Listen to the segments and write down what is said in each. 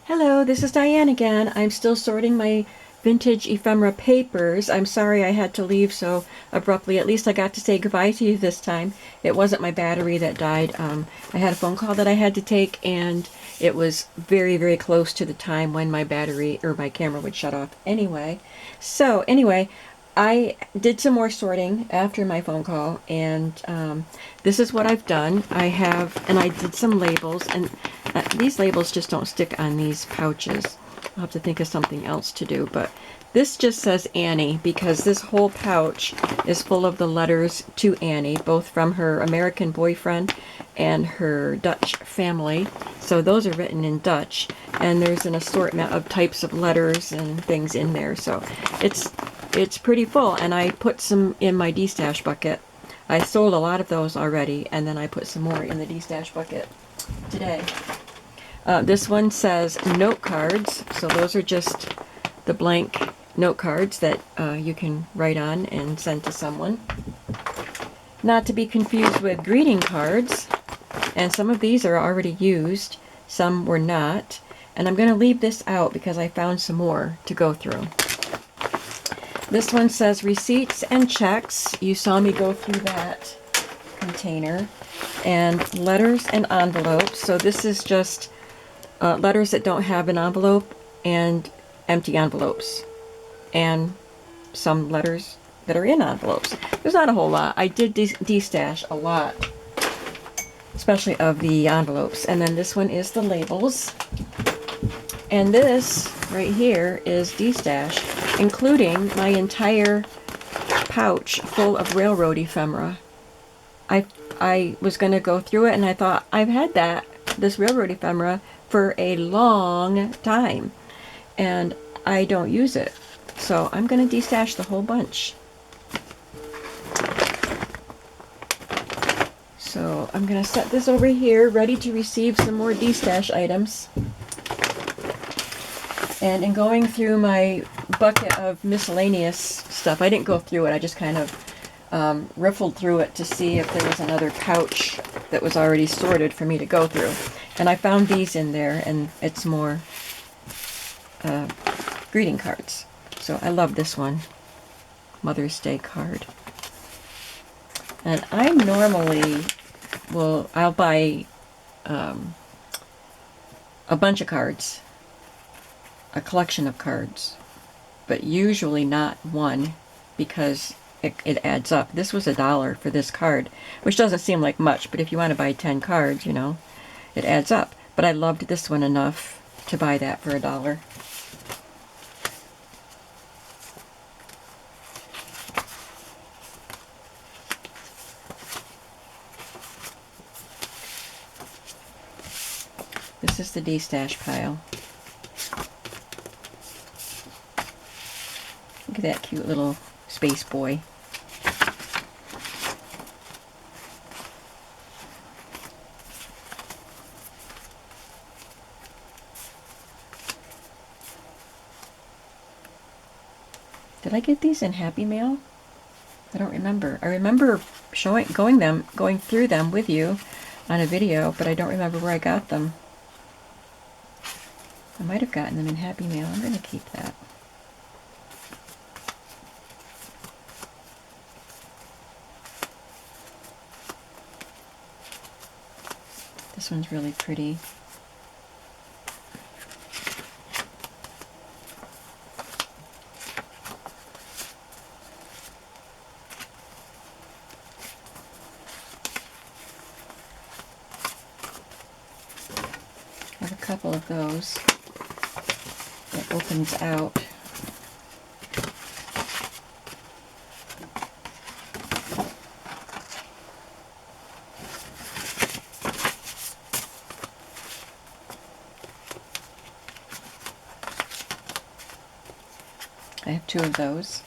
Hello, this is Diane again. I'm still sorting my vintage ephemera papers. I'm sorry I had to leave so abruptly. At least I got to say goodbye to you this time. It wasn't my battery that died. I had a phone call that I had to take, and it was very, very close to the time when my battery or my camera would shut off anyway. So anyway, I did some more sorting after my phone call, and this is what I've done. I did some labels, and these labels just don't stick on these pouches. I'll have to think of something else to do, but this just says Annie because this whole pouch is full of the letters to Annie, both from her American boyfriend and her Dutch family. So those are written in Dutch, and there's an assortment of types of letters and things in there. So it's pretty full, and I put some in my D-stash bucket. I sold a lot of those already, and then I put some more in the D-stash bucket today. This one says note cards, so those are just the blank note cards that you can write on and send to someone. Not to be confused with greeting cards, and some of these are already used, some were not, and I'm going to leave this out because I found some more to go through. This one says receipts and checks. You saw me go through that container. And letters and envelopes. So this is just letters that don't have an envelope and empty envelopes. And some letters that are in envelopes. There's not a whole lot. I did de-stash a lot, especially of the envelopes. And then this one is the labels. And this right here is de-stash, including my entire pouch full of railroad ephemera. I was going to go through it, and I thought, I've had this railroad ephemera for a long time, and I don't use it. So I'm going to de-stash the whole bunch. So I'm going to set this over here, ready to receive some more de-stash items. And in going through my bucket of miscellaneous stuff, I didn't go through it, I just kind of riffled through it to see if there was another pouch that was already sorted for me to go through. And I found these in there, and it's more greeting cards. So I love this one, Mother's Day card. And I normally I'll buy a bunch of cards, a collection of cards, but usually not one, because it adds up. This was $1 for this card, which doesn't seem like much, but if you want to buy 10 cards, you know, it adds up. But I loved this one enough to buy that for $1. This is the D-stash pile. Look at that cute little space boy. Did I get these in Happy Mail? I don't remember. I remember going through them with you on a video, but I don't remember where I got them. I might have gotten them in Happy Mail. I'm going to keep that. This one's really pretty. I have a couple of those that opens out. I have 2 of those.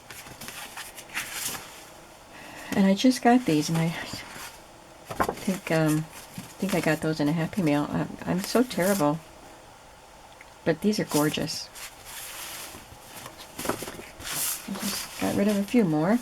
And I just got these, and I think I got those in a Happy Mail. I'm so terrible. But these are gorgeous. I just got rid of a few more.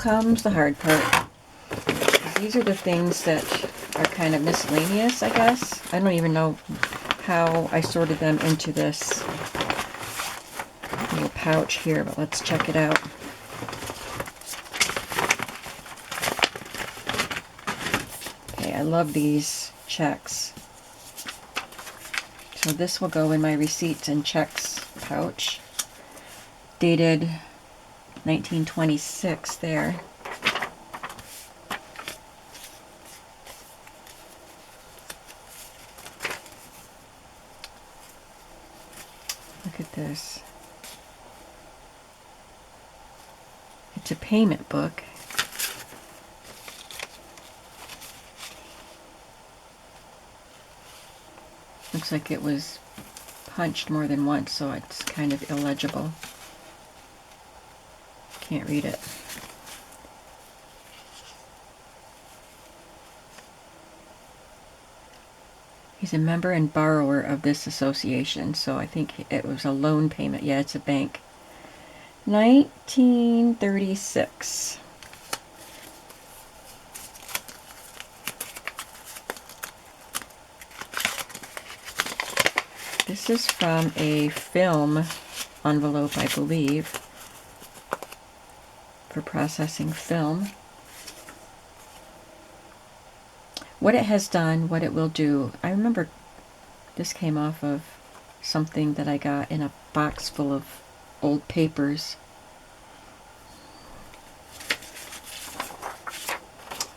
comes the hard part. These are the things that are kind of miscellaneous, I guess. I don't even know how I sorted them into this little pouch here, but let's check it out. Okay, I love these checks. So this will go in my receipts and checks pouch. Dated 1926 there. Look at this. It's a payment book. Looks like it was punched more than once, so it's kind of illegible. Can't read it. He's a member and borrower of this association, so I think it was a loan payment. Yeah, it's a bank. 1936. This is from a film envelope, I believe, for processing film. What it has done, what it will do. I remember this came off of something that I got in a box full of old papers.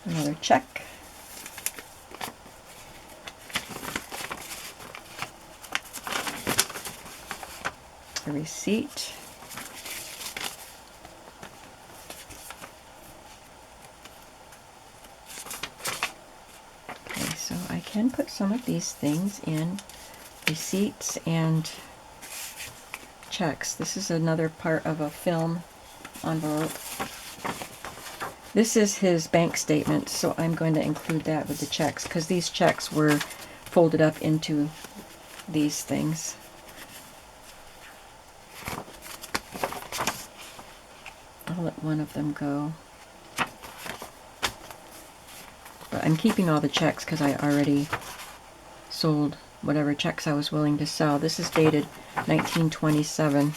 Another check. A receipt. Okay, so I can put some of these things in receipts and checks. This is another part of a film envelope. This is his bank statement, so I'm going to include that with the checks because these checks were folded up into these things. I'll let one of them go. But I'm keeping all the checks because I already sold whatever checks I was willing to sell. This is dated 1927.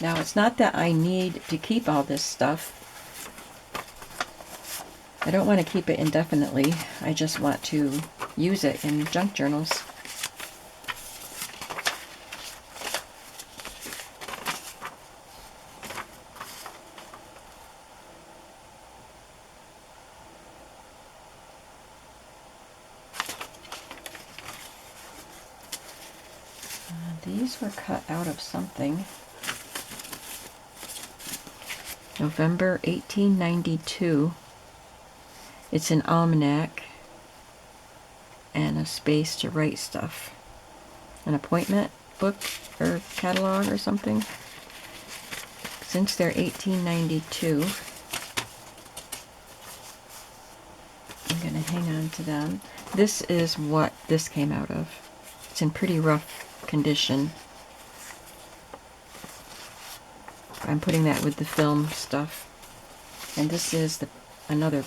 Now, it's not that I need to keep all this stuff. I don't want to keep it indefinitely. I just want to use it in junk journals. These were cut out of something. November 1892. It's an almanac and a space to write stuff. An appointment book or catalog or something. Since they're 1892, I'm going to hang on to them. This is what this came out of. It's in pretty rough condition. I'm putting that with the film stuff. And this is another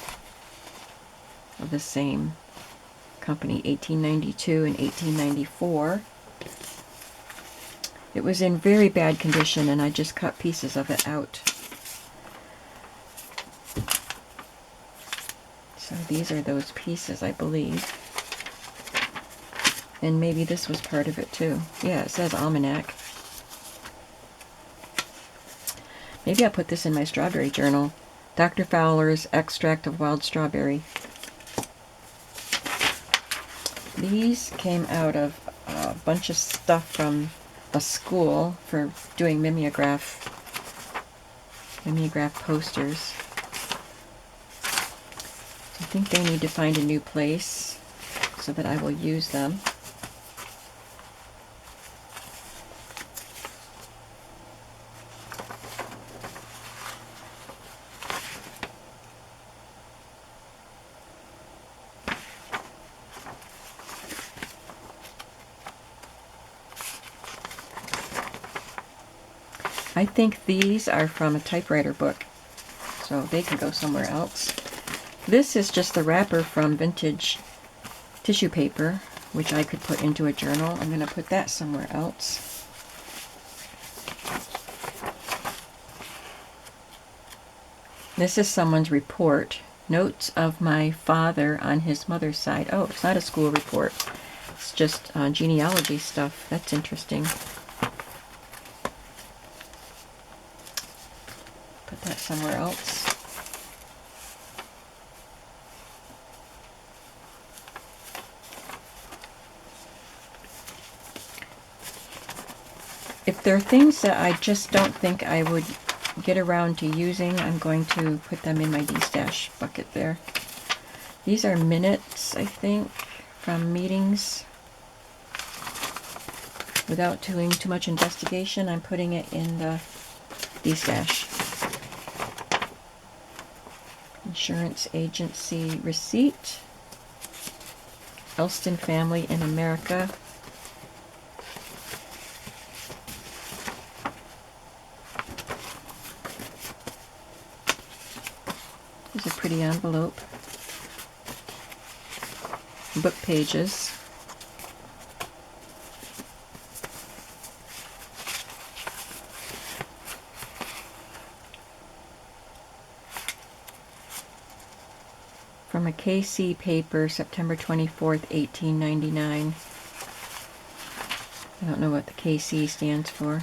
of the same company, 1892 and 1894. It was in very bad condition and I just cut pieces of it out. So these are those pieces, I believe. And maybe this was part of it too. Yeah, it says almanac. Maybe I'll put this in my strawberry journal. Dr. Fowler's extract of wild strawberry. These came out of a bunch of stuff from a school for doing mimeograph posters. So I think they need to find a new place so that I will use them. I think these are from a typewriter book, so they can go somewhere else. This is just the wrapper from vintage tissue paper, which I could put into a journal. I'm going to put that somewhere else. This is someone's report. Notes of my father on his mother's side. Oh, it's not a school report. It's just genealogy stuff. That's interesting. Put that somewhere else. If there are things that I just don't think I would get around to using, I'm going to put them in my D-stash bucket there. These are minutes, I think, from meetings. Without doing too much investigation, I'm putting it in the D-stash. Insurance agency receipt. Elston family in America. Here's a pretty envelope. Book pages. From a KC paper, September 24th, 1899. I don't know what the KC stands for.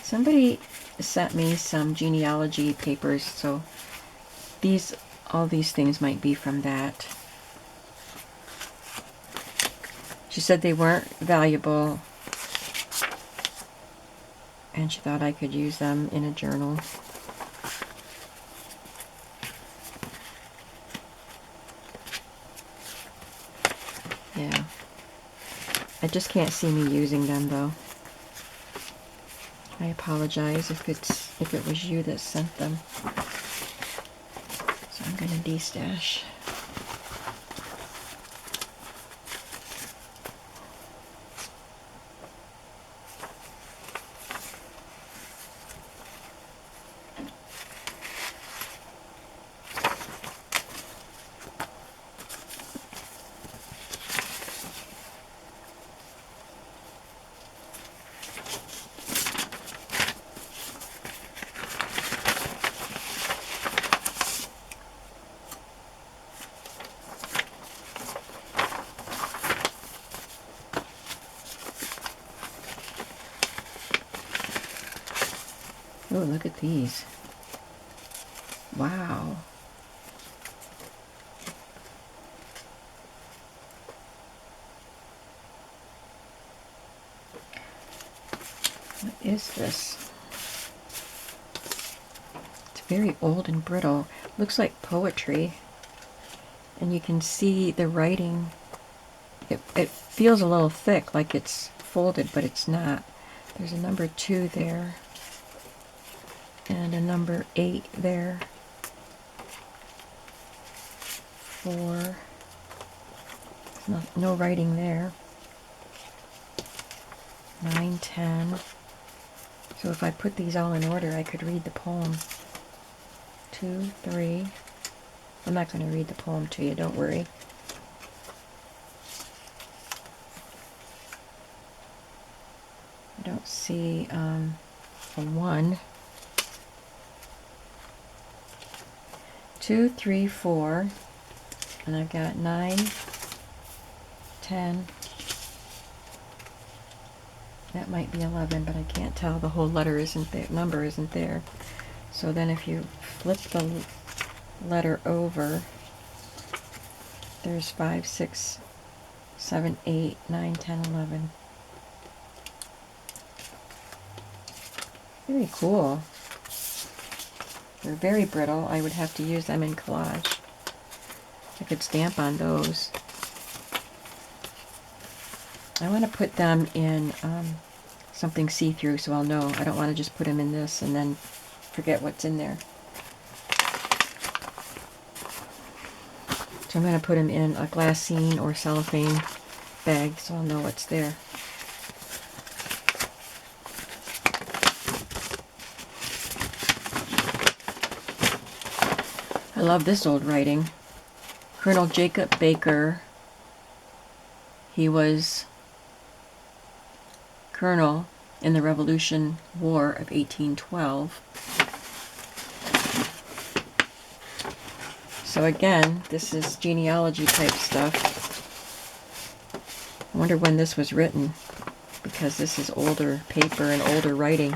Somebody sent me some genealogy papers, so all these things might be from that. She said they weren't valuable, and she thought I could use them in a journal. Yeah. I just can't see me using them, though. I apologize if it was you that sent them. So I'm going to de-stash. Oh, look at these. Wow. What is this? It's very old and brittle. Looks like poetry. And you can see the writing. It feels a little thick, like it's folded, but it's not. There's a number 2 there. And a number 8 there. 4. No writing there. 9, 10. So if I put these all in order, I could read the poem. 2, 3. I'm not going to read the poem to you, don't worry. I don't see a 1. 2, 3, 4, and I've got 9, 10. That might be 11, but I can't tell. The whole letter isn't there, number isn't there. So then if you flip the letter over, there's 5, 6, 7, 8, 9, 10, 11. Very cool. They're very brittle. I would have to use them in collage. I could stamp on those. I want to put them in something see-through so I'll know. I don't want to just put them in this and then forget what's in there. So I'm going to put them in a glassine or cellophane bag so I'll know what's there. I love this old writing. Colonel Jacob Baker, he was colonel in the Revolution War of 1812. So again, this is genealogy type stuff. I wonder when this was written, because this is older paper and older writing.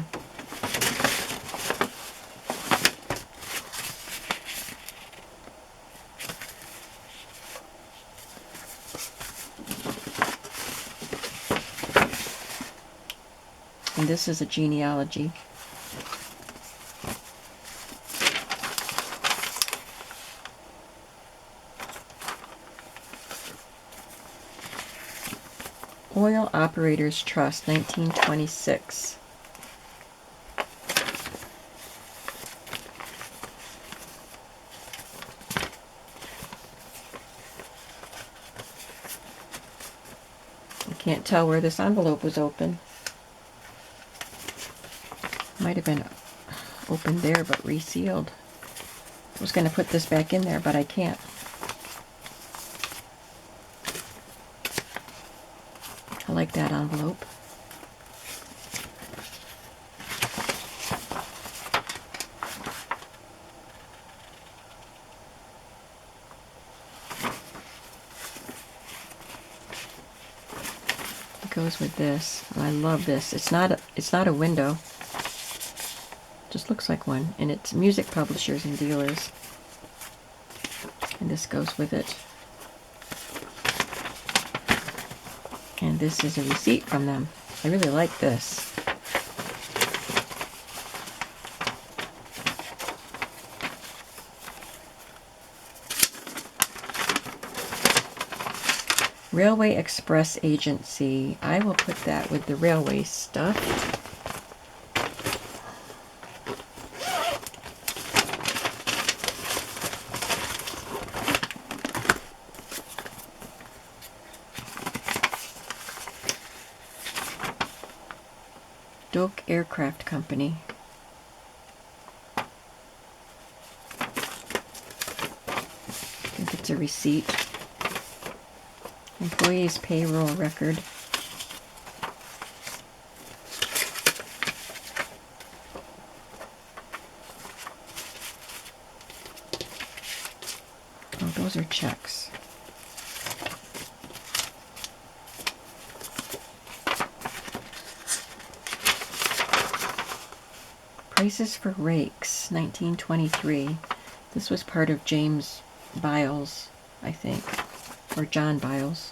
And this is a genealogy. Oil Operators Trust, 1926. I can't tell where this envelope was open. Might have been opened there, but resealed. I was going to put this back in there, but I can't. I like that envelope. It goes with this. And I love this. It's not a window. Just looks like one, and it's music publishers and dealers. And this goes with it. And this is a receipt from them. I really like this. Railway Express Agency. I will put that with the railway stuff. Doak Aircraft Company. I think it's a receipt. Employees payroll record. Oh, those are checks. Prices for Rakes, 1923. This was part of James Biles, I think, or John Biles.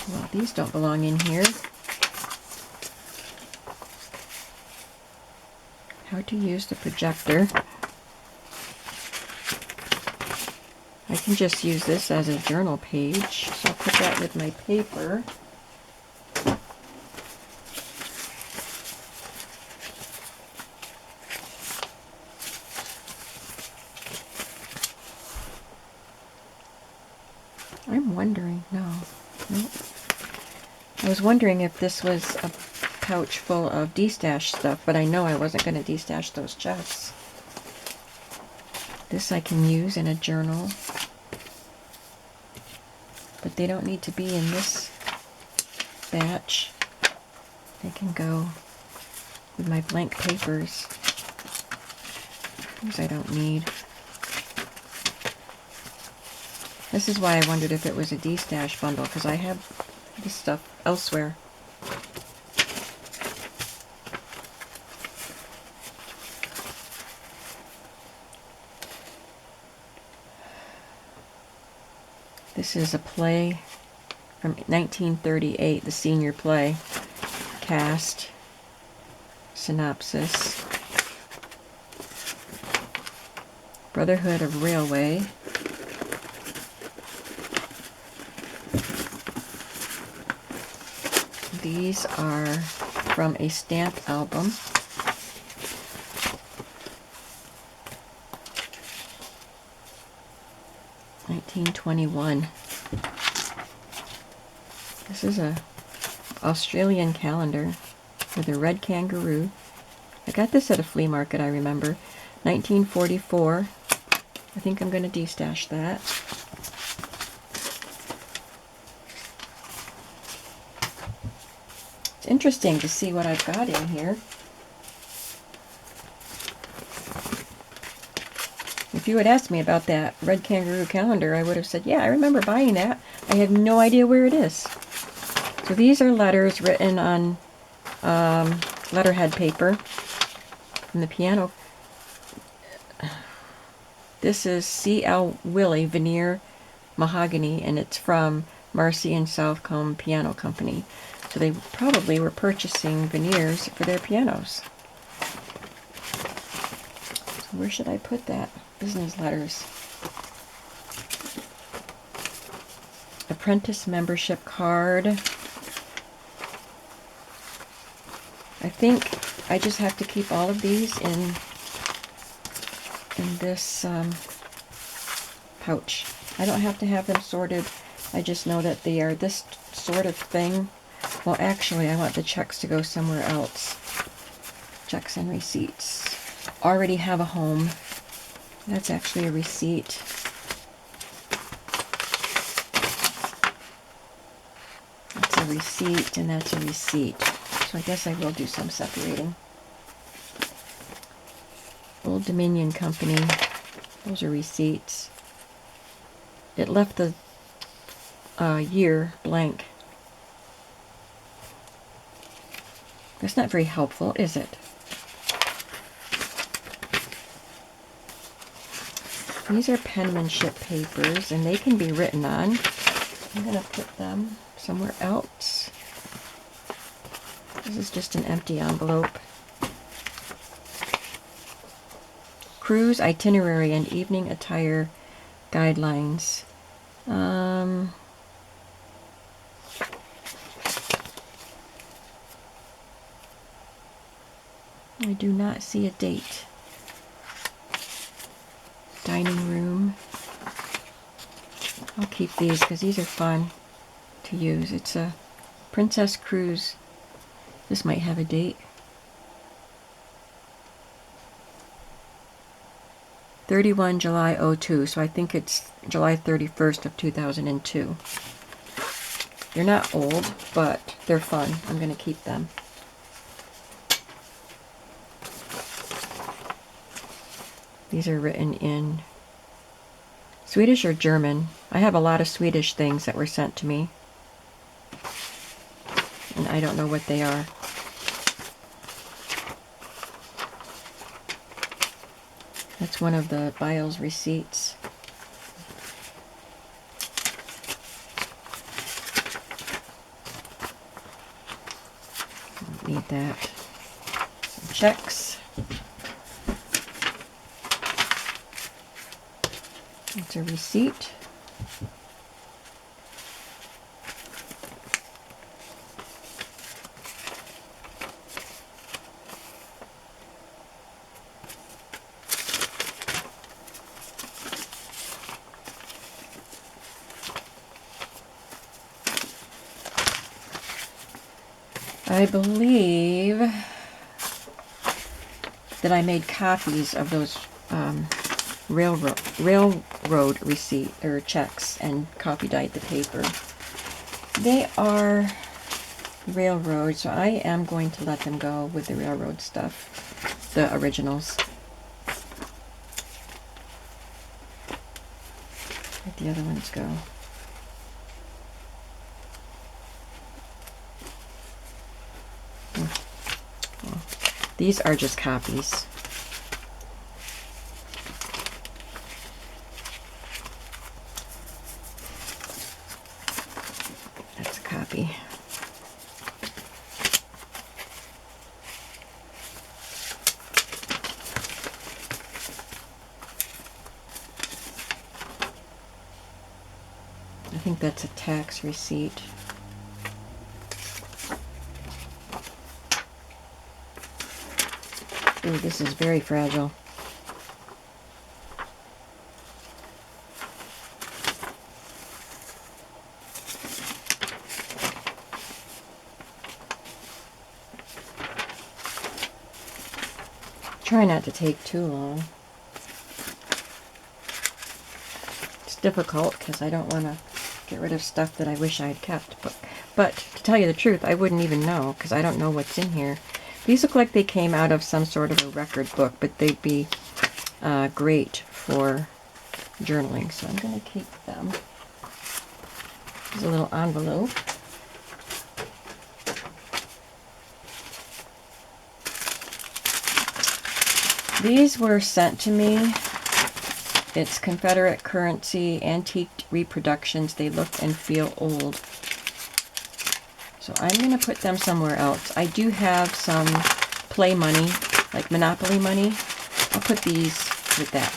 Well, these don't belong in here. How to use the projector. I can just use this as a journal page, so I'll put that with my paper. I'm wondering, nope. I was wondering if this was a pouch full of de-stash stuff, but I know I wasn't going to de-stash those checks. This I can use in a journal, but they don't need to be in this batch. They can go with my blank papers. These I don't need. This is why I wondered if it was a de-stash bundle, because I have this stuff elsewhere. This is a play from 1938, the senior play. Cast, synopsis. Brotherhood of Railway. These are from a stamp album. 1921. This is a Australian calendar with a red kangaroo. I got this at a flea market, I remember. 1944. I think I'm going to destash that. It's interesting to see what I've got in here. If you had asked me about that red kangaroo calendar, I would have said, yeah, I remember buying that. I have no idea where it is. So these are letters written on letterhead paper from the piano. This is C.L. Willey Veneer Mahogany, and it's from Marcy and Southcombe Piano Company. So they probably were purchasing veneers for their pianos. So where should I put that? Business letters. Apprentice membership card. I think I just have to keep all of these in this pouch. I don't have to have them sorted. I just know that they are this sort of thing. Well, actually, I want the checks to go somewhere else. Checks and receipts. Already have a home. That's actually a receipt. That's a receipt, and that's a receipt. So I guess I will do some separating. Old Dominion Company. Those are receipts. It left the year blank. That's not very helpful, is it? These are penmanship papers, and they can be written on. I'm going to put them somewhere else. This is just an empty envelope. Cruise itinerary and evening attire guidelines. I do not see a date. Dining room. I'll keep these because these are fun to use. It's a Princess Cruise. This might have a date. 31 July 02, so I think it's July 31st of 2002. They're not old, but they're fun. I'm going to keep them. These are written in Swedish or German. I have a lot of Swedish things that were sent to me, and I don't know what they are. That's one of the Biles receipts. Don't need that. Some checks. It's a receipt. I believe that I made copies of those railroad receipt or checks and copy-dyed the paper. They are railroad, so I am going to let them go with the railroad stuff, the originals. Where'd the other ones go? Well, these are just copies. That's a copy. I think that's a tax receipt. Ooh, this is very fragile. Try not to take too long. It's difficult because I don't want to get rid of stuff that I wish I had kept. But to tell you the truth, I wouldn't even know because I don't know what's in here. These look like they came out of some sort of a record book, but they'd be great for journaling. So I'm going to keep them. There's a little envelope. These were sent to me. It's Confederate currency, antique reproductions. They look and feel old. So I'm going to put them somewhere else. I do have some play money, like Monopoly money. I'll put these with that.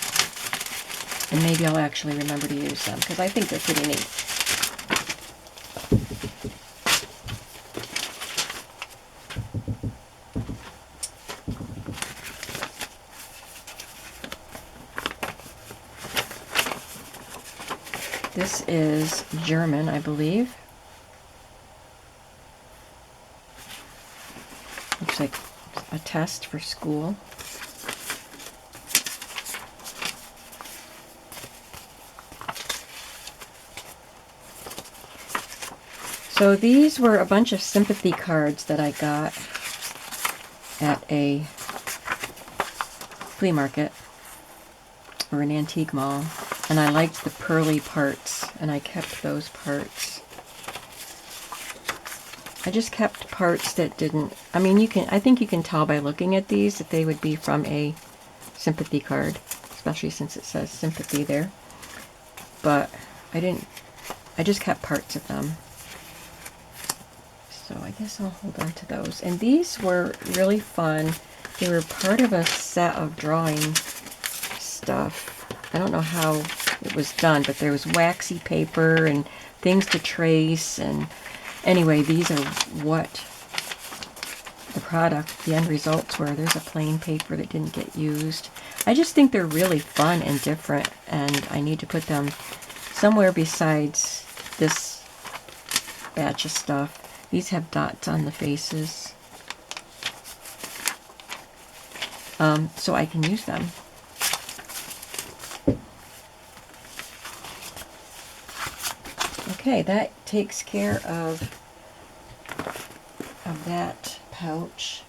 And maybe I'll actually remember to use them, because I think they're pretty neat. This is German, I believe. Looks like a test for school. So these were a bunch of sympathy cards that I got at a flea market or an antique mall. And I liked the pearly parts, and I kept those parts. I just kept parts that didn't, I mean, I think you can tell by looking at these that they would be from a sympathy card, especially since it says sympathy there. But I just kept parts of them. So I guess I'll hold on to those. And these were really fun. They were part of a set of drawing stuff. I don't know how it was done, but there was waxy paper and things to trace. And anyway, these are what the end results were. There's a plain paper that didn't get used. I just think they're really fun and different, and I need to put them somewhere besides this batch of stuff. These have dots on the faces, so I can use them. Okay, that takes care of that pouch.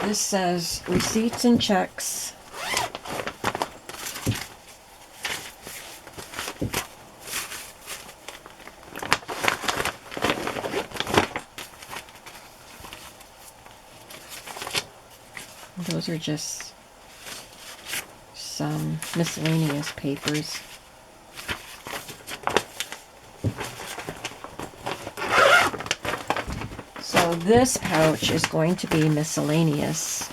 This says receipts and checks. Those are just some miscellaneous papers. So this pouch is going to be miscellaneous.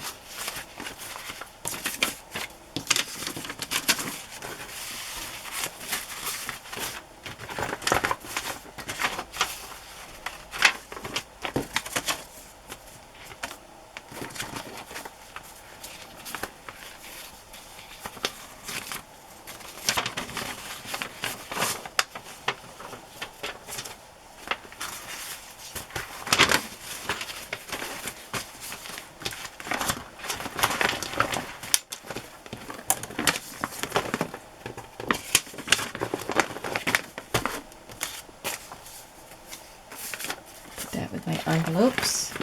Envelopes.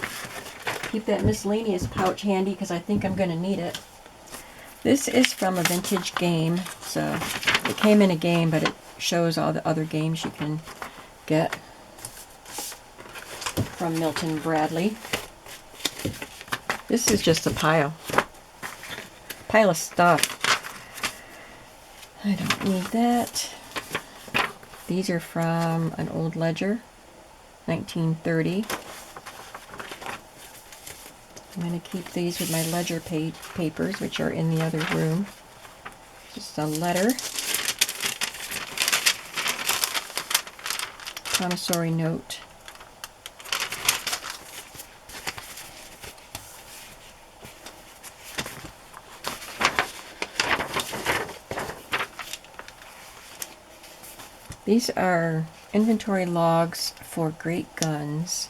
Keep that miscellaneous pouch handy because I think I'm going to need it. This is from a vintage game. So it came in a game, but it shows all the other games you can get from Milton Bradley. This is just a pile of stuff. I don't need that. These are from an old ledger, 1930. I'm going to keep these with my ledger papers, which are in the other room. Just a letter. Promissory note. These are inventory logs for great guns.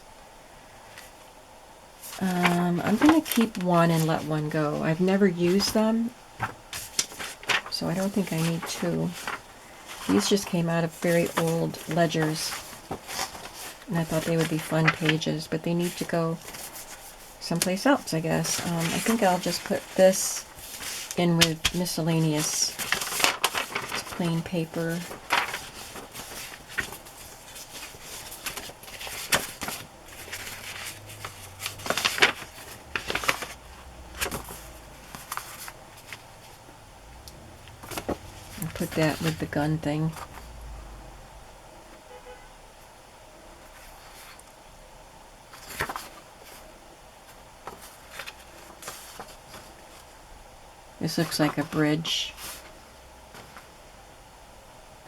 I'm going to keep one and let one go. I've never used them, so I don't think I need two. These just came out of very old ledgers, and I thought they would be fun pages, but they need to go someplace else, I guess. I think I'll just put this in with miscellaneous. It's plain paper. Put that with the gun thing. This looks like a bridge.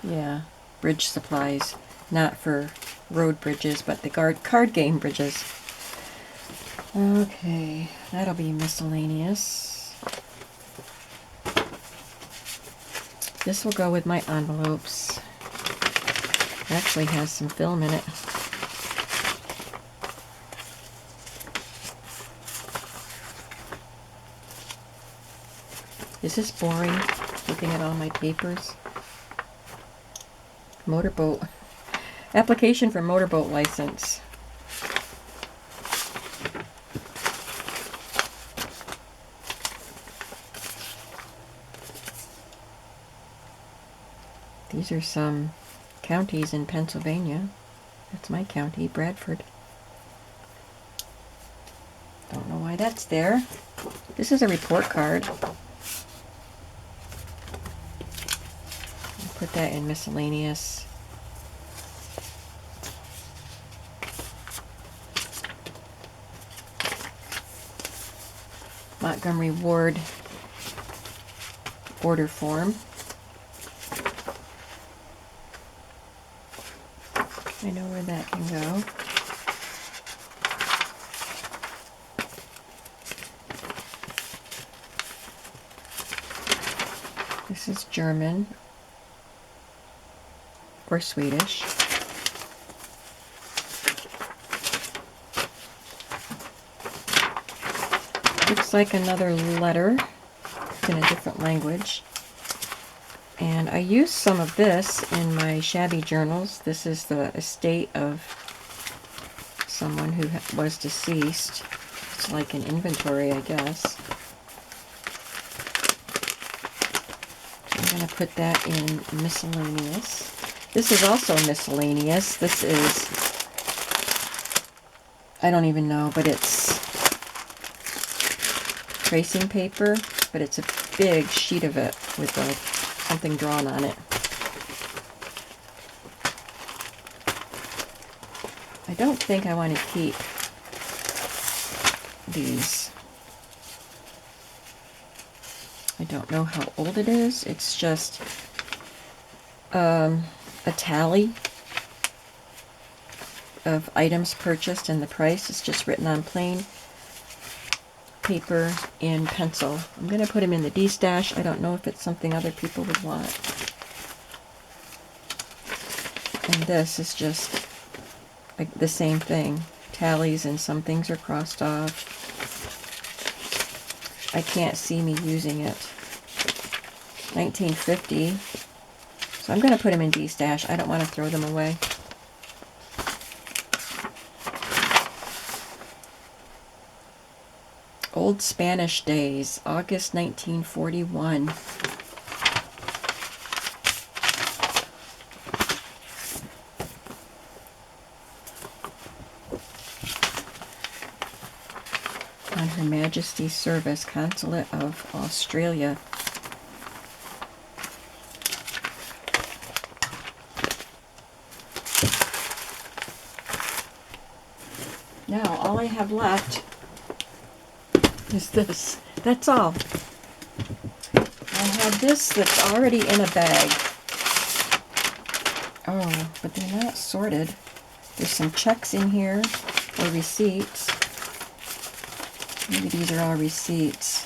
Yeah, bridge supplies. Not for road bridges, but the card game bridges. Okay, that'll be miscellaneous. This will go with my envelopes. It actually has some film in it. Is this boring, looking at all my papers? Motorboat. Application for motorboat license. These are some counties in Pennsylvania. That's my county, Bradford. Don't know why that's there. This is a report card. I'll put that in miscellaneous. Montgomery Ward order form. I know where that can go. This is German or Swedish. Looks like another letter in a different language. And I used some of this in my shabby journals. This is the estate of someone who was deceased. It's like an inventory, I guess. So I'm going to put that in miscellaneous. This is also miscellaneous. This is, I don't even know, but it's tracing paper, but it's a big sheet of it with something drawn on it. I don't think I want to keep these. I don't know how old it is. It's just a tally of items purchased and the price. It's just written on plain paper in pencil. I'm going to put them in the D stash. I don't know if it's something other people would want. And this is just like the same thing. Tallies, and some things are crossed off. I can't see me using it. 1950. So I'm going to put them in D stash. I don't want to throw them away. Old Spanish Days, August 1941. On Her Majesty's Service, Consulate of Australia. Now, all I have left is this. That's all. I have this that's already in a bag. Oh, but they're not sorted. There's some checks in here, or receipts. Maybe these are all receipts.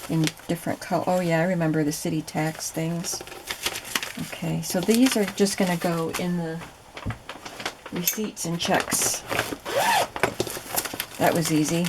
In different color. Oh yeah, I remember the city tax things. Okay, so these are just going to go in the receipts and checks. That was easy.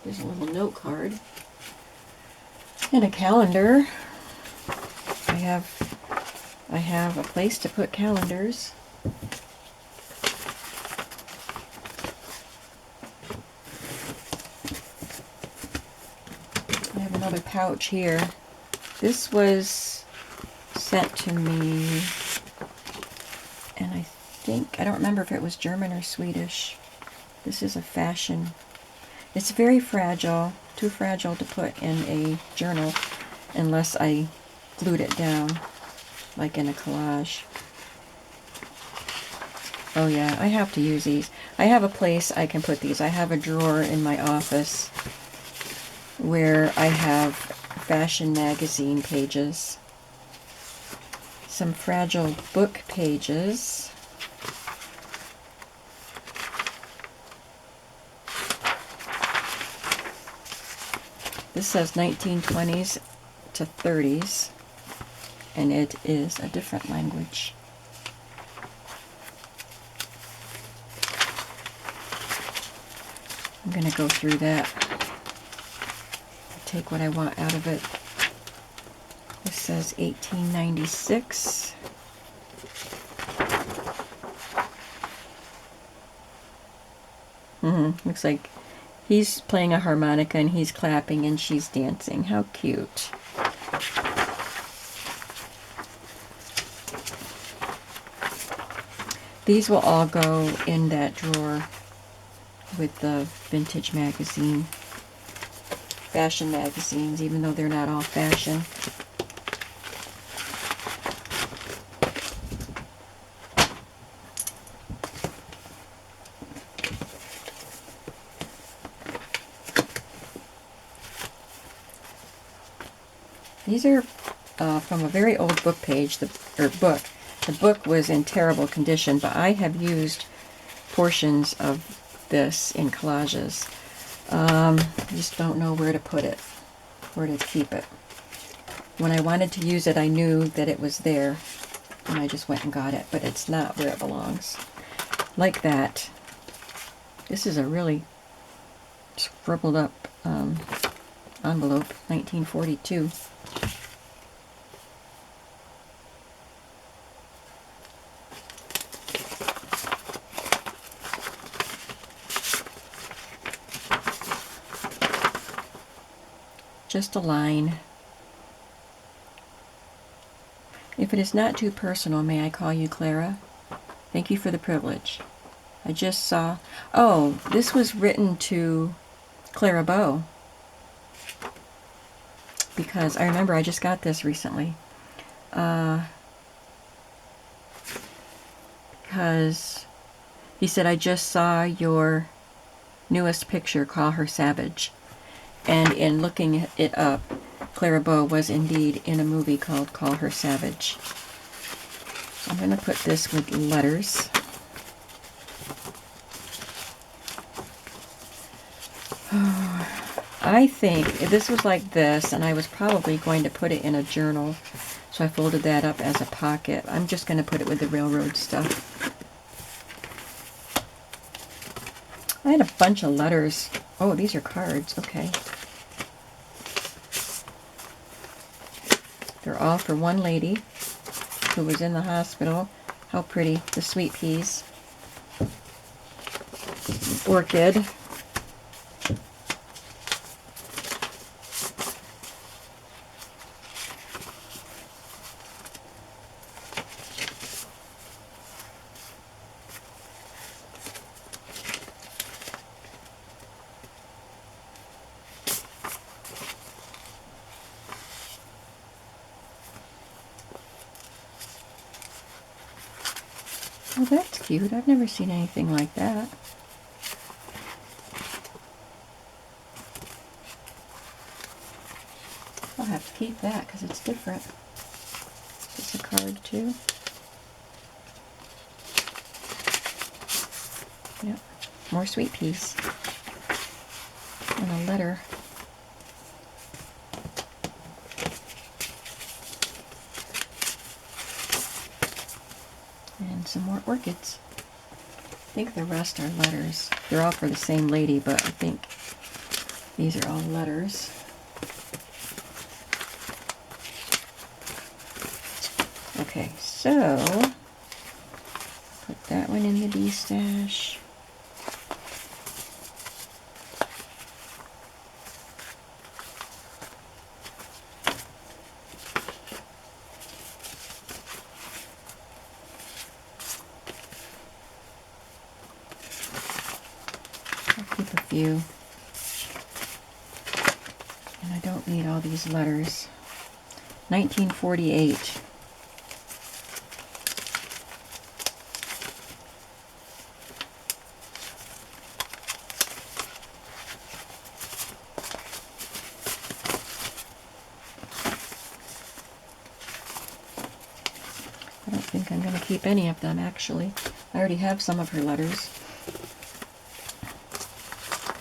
There's a little note card and a calendar. I have a place to put calendars. I have another pouch here. This was sent to me, and I don't remember if it was German or Swedish. This is a fashion. It's very fragile, too fragile to put in a journal unless I glued it down, like in a collage. Oh yeah, I have to use these. I have a place I can put these. I have a drawer in my office where I have fashion magazine pages, some fragile book pages, this says 1920s to 30s, and it is a different language. I'm going to go through that, take what I want out of it. This says 1896. Looks like he's playing a harmonica and he's clapping and she's dancing. How cute. These will all go in that drawer with the vintage magazine, fashion magazines, even though they're not all fashion. These are from a very old book page, book. The book was in terrible condition, but I have used portions of this in collages. I just don't know where to put it, where to keep it. When I wanted to use it, I knew that it was there, and I just went and got it, but it's not where it belongs. Like that. This is a really scribbled up envelope, 1942. Just a line. If it is not too personal, may I call you Clara? Thank you for the privilege. I just saw... Oh, this was written to Clara Bow. Because I remember I just got this recently. Because he said, I just saw your newest picture, Call Her Savage. And in looking it up, Clara Bow was indeed in a movie called Call Her Savage. I'm going to put this with letters. I think if this was like this, and I was probably going to put it in a journal, so I folded that up as a pocket. I'm just going to put it with the railroad stuff. I had a bunch of letters. Oh, these are cards. Okay. They're all for one lady who was in the hospital. How pretty. The sweet peas. Orchid. Oh, that's cute. I've never seen anything like that. I'll have to keep that because it's different. It's a card too. Yep, more sweet peas. And a letter. And some more orchids. I think the rest are letters. They're all for the same lady, but I think these are all letters. Okay, so put that one in the D stash. I'll keep a few. And I don't need all these letters. 1948. I don't think I'm going to keep any of them, actually. I already have some of her letters.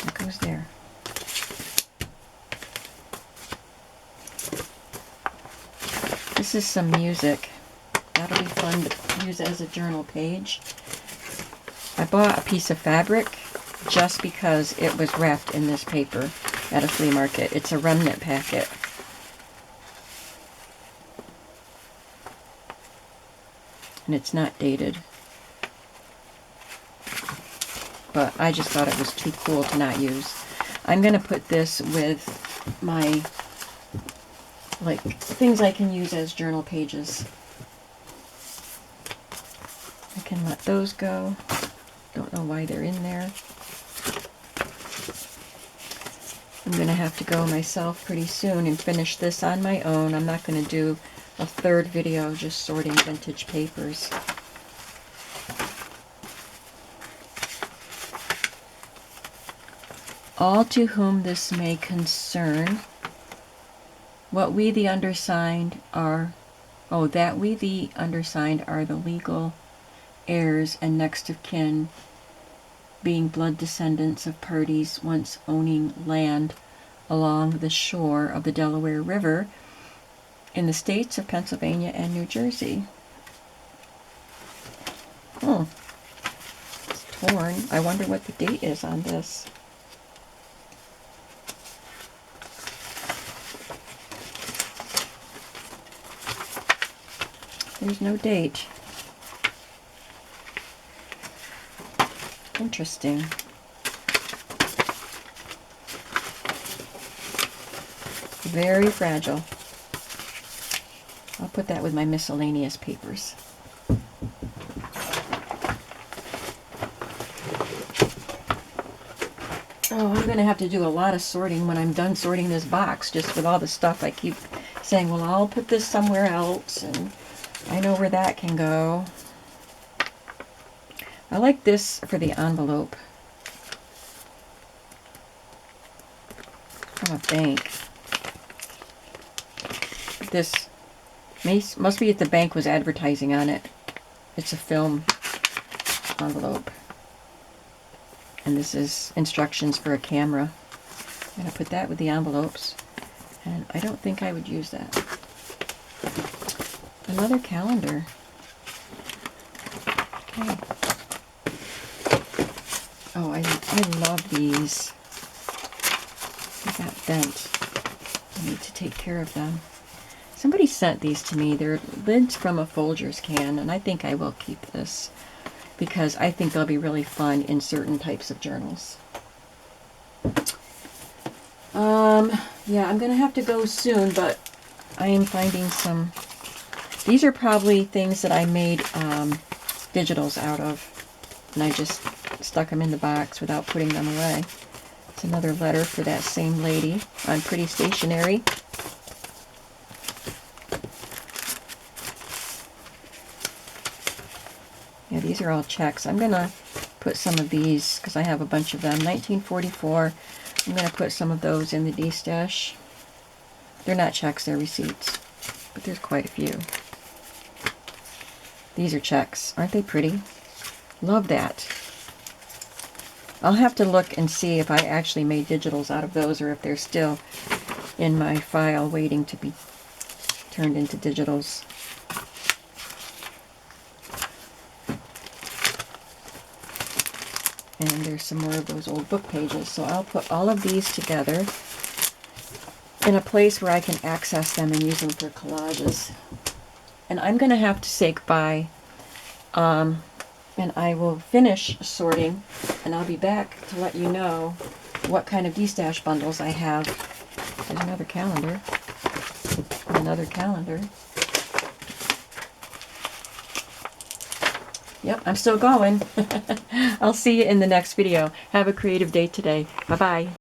What goes there? This is some music. That'll be fun to use as a journal page. I bought a piece of fabric just because it was wrapped in this paper at a flea market. It's a remnant packet. And it's not dated. But I just thought it was too cool to not use. I'm going to put this with my, like, things I can use as journal pages. I can let those go. Don't know why they're in there. I'm going to have to go myself pretty soon and finish this on my own. I'm not going to do a third video just sorting vintage papers. All to whom this may concern, what we the undersigned are, that we the undersigned are the legal heirs and next of kin, being blood descendants of parties once owning land along the shore of the Delaware River in the states of Pennsylvania and New Jersey. It's torn. I wonder what the date is on this. There's no date. Interesting. Very fragile. I'll put that with my miscellaneous papers. Oh, I'm going to have to do a lot of sorting when I'm done sorting this box, just with all the stuff I keep saying, well, I'll put this somewhere else, and I know where that can go. I like this for the envelope. From a bank. This must be if the bank was advertising on it. It's a film envelope. And this is instructions for a camera. I'm going to put that with the envelopes. And I don't think I would use that. Another calendar. Okay. Oh, I love these. They got bent. I need to take care of them. Somebody sent these to me. They're lids from a Folgers can, and I think I will keep this because I think they'll be really fun in certain types of journals. Yeah, I'm going to have to go soon, but I am finding some... These are probably things that I made digitals out of, and I just stuck them in the box without putting them away. It's another letter for that same lady on Pretty Stationery. Yeah, these are all checks. I'm going to put some of these, because I have a bunch of them. 1944. I'm going to put some of those in the D-stash. They're not checks, they're receipts. But there's quite a few. These are checks. Aren't they pretty? Love that. I'll have to look and see if I actually made digitals out of those or if they're still in my file waiting to be turned into digitals. And there's some more of those old book pages. So I'll put all of these together in a place where I can access them and use them for collages. And I'm going to have to say goodbye. And I will finish sorting, and I'll be back to let you know what kind of D-stash bundles I have. There's another calendar. Another calendar. Yep, I'm still going. I'll see you in the next video. Have a creative day today. Bye-bye.